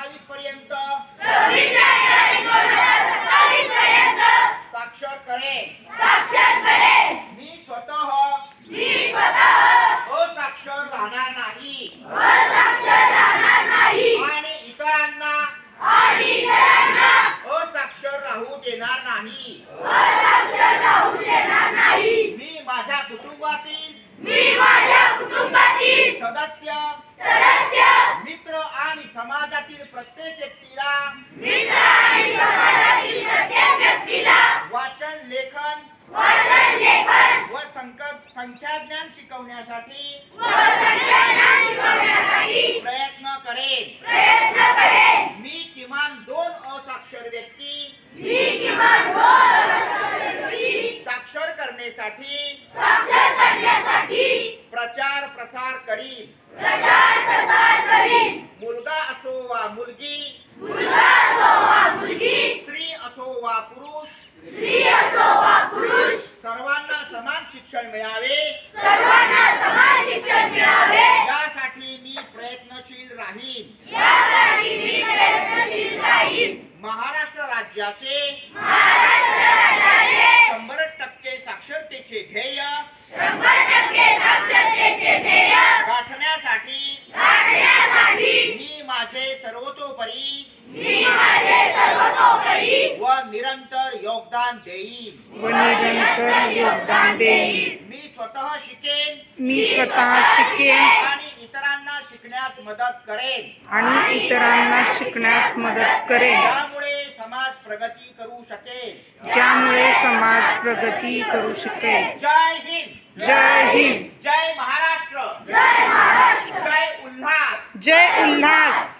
2027 पर्यंत साक्षर करेन। मी स्वतः असाक्षर राहणार नाही आणि इतरांना असाक्षर राहू देणार नाही। मी माझ्या कुटुंबातील सदस्य मित्र आणि समाजातील प्रत्येक व्यक्तीला वाचन लेखन व संख्याज्ञान शिकवण्यासाठी प्रयत्न करेन। मी किमान 2 असाक्षर व्यक्ती साक्षर करण्यासाठी प्रचार प्रसार करीन। मुलगा असो वा मुलगी, स्त्री असो वा पुरुष, सर्वांना समान शिक्षण मिळावे यासाठी मी प्रयत्नशील राहीन। महाराष्ट्र राज्याचे 100% साक्षरतेचे ध्येय गाठण्यासाठी मी माझे सर्वतोपरी व निरंतर योगदान देईन। मी स्वतः शिकेन आणि इतरांना शिकण्यास मदत करेन त्यामुळे समाज प्रगती करू शकेल। जय हिंद, जय महाराष्ट्र, जय उल्हास।